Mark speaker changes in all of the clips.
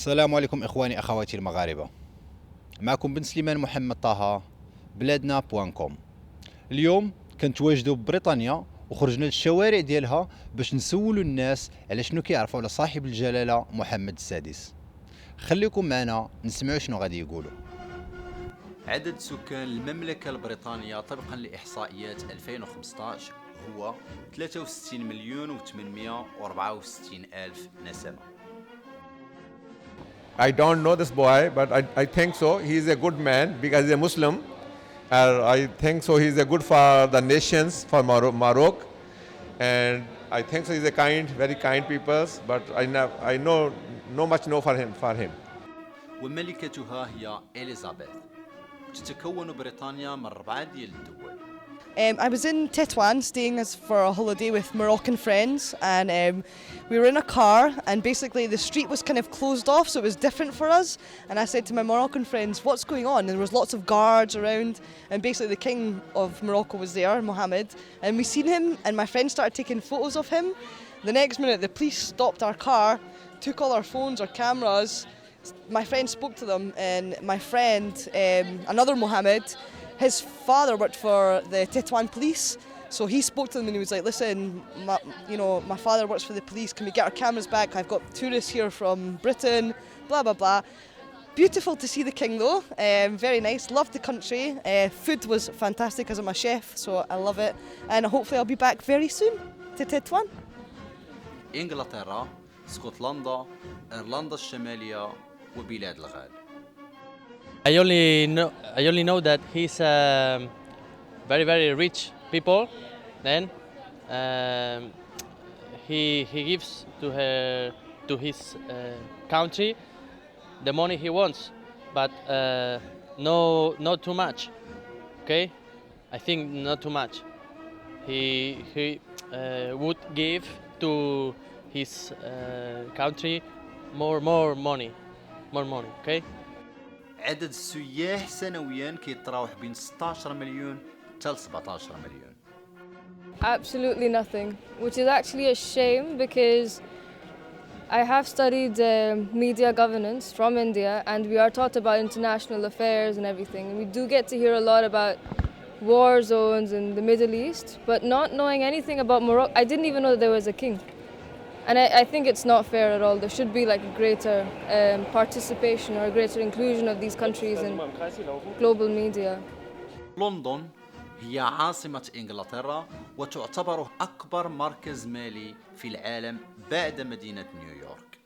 Speaker 1: السلام عليكم إخواني أخواتي المغاربة. معكم بن سليمان محمد طه بلادنا .com. اليوم كنتواجدوا ببريطانيا وخرجنا للشوارع ديالها باش نسولوا الناس على شنو كيعرفوا على صاحب الجلالة محمد السادس. خليكم معنا نسمعوا شنو غادي يقولوا. عدد سكان المملكة البريطانية طبقا لإحصائيات 2015 هو 63,864,000 نسمة.
Speaker 2: I don't know this boy, but I think so. He is a good man because he's a Muslim. I think so. He is a good for the nations, for Morocco, and I think so. He's a very kind people. But I know much for him.
Speaker 1: وملكتها هي إليزابيث. تتكون بريطانيا من 4 ديال الدول.
Speaker 3: I was in Tétouan staying for a holiday with Moroccan friends, and we were in a car, and basically the street was kind of closed off, so it was different for us. And I said to my Moroccan friends, "What's going on?" And there was lots of guards around, and basically the king of Morocco was there, Mohamed, and we seen him, and my friends started taking photos of him. The next minute the police stopped our car, took all our phones, our cameras. My friend spoke to them, and my friend, another Mohamed, his father worked for the Tétouan police, so he spoke to them and he was like, "Listen, my father works for the police, can we get our cameras back? I've got tourists here from Britain, blah, blah, blah." Beautiful to see the king though, very nice, loved the country, food was fantastic as I'm a chef, so I love it, and hopefully I'll be back very soon to Tétouan.
Speaker 1: إنجلترا، اسكتلندا، إيرلندا الشمالية وبلاد الغال.
Speaker 4: I only know that he's very rich people. Then he gives to his country the money he wants, but not too much. Okay, I think not too much. He would give to his country more money. Okay.
Speaker 1: عدد السياح سنويا كيتراوح بين 16 مليون حتى 17 مليون.
Speaker 5: Absolutely nothing, which is actually a shame because I have studied media governance from India, and we are taught about international affairs and everything. And we do get to hear a lot about war zones in the Middle East, but not knowing anything about Morocco, I didn't even know that there was a king. And I think it's not fair at all. There should be like a greater participation or a greater inclusion of these countries in global media.
Speaker 1: لندن هي عاصمة إنجلترا وتعتبر أكبر مركز مالي في العالم بعد مدينة نيويورك.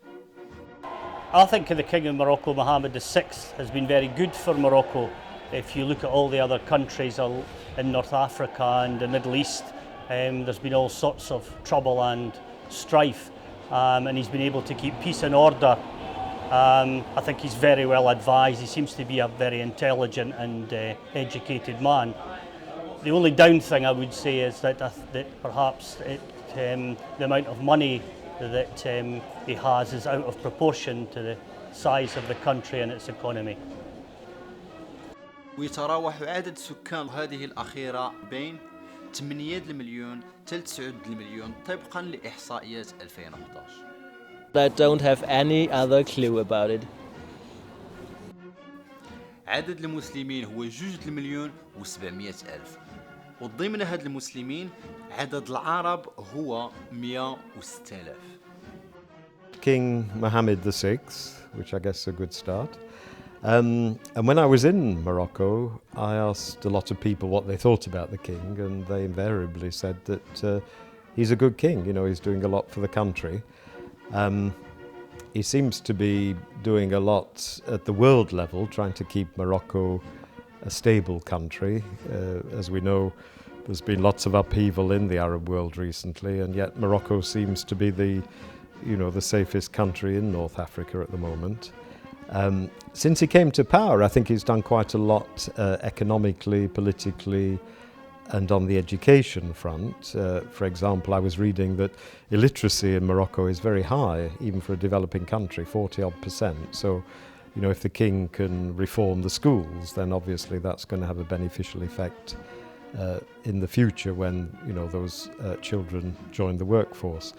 Speaker 6: I think the King of Morocco, Mohamed VI, has been very good for Morocco. If you look at all the other countries in North Africa and the Middle East, there's been all sorts of trouble and strife, and he's been able to keep peace and order. I think he's very well advised. He seems to be a very intelligent and educated man. The only down thing I would say is that perhaps the amount of money that he has is out of proportion to the size of the country and its economy.
Speaker 1: ويتراوح عدد سكان هذه الأخيرة بين 8 المليون حتى 9 المليون طبقا لإحصائيات 2011.
Speaker 7: I don't have any other clue about it.
Speaker 1: عدد المسلمين هو 2 المليون و700 ألف، وضمن هاد المسلمين عدد العرب هو 106,000.
Speaker 8: King Mohammed VI, which I guess is a good start. And when I was in Morocco, I asked a lot of people what they thought about the king, and they invariably said that he's a good king. He's doing a lot for the country. He seems to be doing a lot at the world level, trying to keep Morocco a stable country. As we know, there's been lots of upheaval in the Arab world recently, and yet Morocco seems to be the safest country in North Africa at the moment. Since he came to power, I think he's done quite a lot economically, politically, and on the education front. For example, I was reading that illiteracy in Morocco is very high, even for a developing country, 40-odd%. So, if the king can reform the schools, then obviously that's going to have a beneficial effect in the future when, those children join the workforce.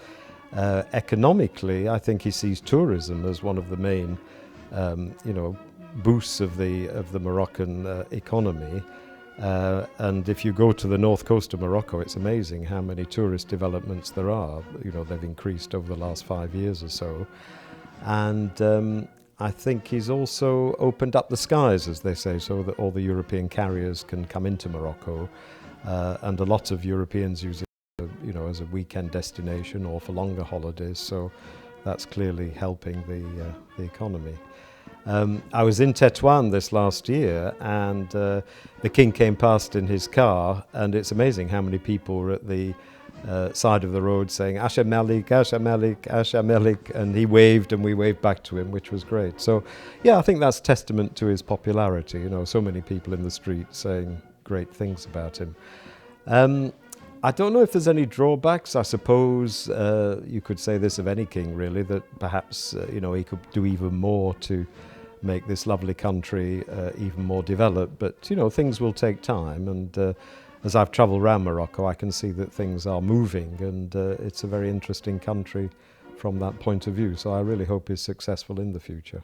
Speaker 8: Economically, I think he sees tourism as one of the main, boosts of the Moroccan economy. And if you go to the north coast of Morocco, it's amazing how many tourist developments there are. They've increased over the last 5 years or so. And I think he's also opened up the skies, as they say, so that all the European carriers can come into Morocco. And a lot of Europeans use it, as a weekend destination or for longer holidays. So that's clearly helping the economy. I was in Tétouan this last year, and the king came past in his car, and it's amazing how many people were at the side of the road saying Asha Malik, Asha Malik, Asha Malik, and he waved and we waved back to him, which was great. So yeah, I think that's testament to his popularity, so many people in the street saying great things about him. I don't know if there's any drawbacks. I suppose you could say this of any king, really, that perhaps he could do even more to make this lovely country even more developed. But things will take time, and as I've travelled around Morocco, I can see that things are moving, and it's a very interesting country from that point of view. So I really hope he's successful in the future.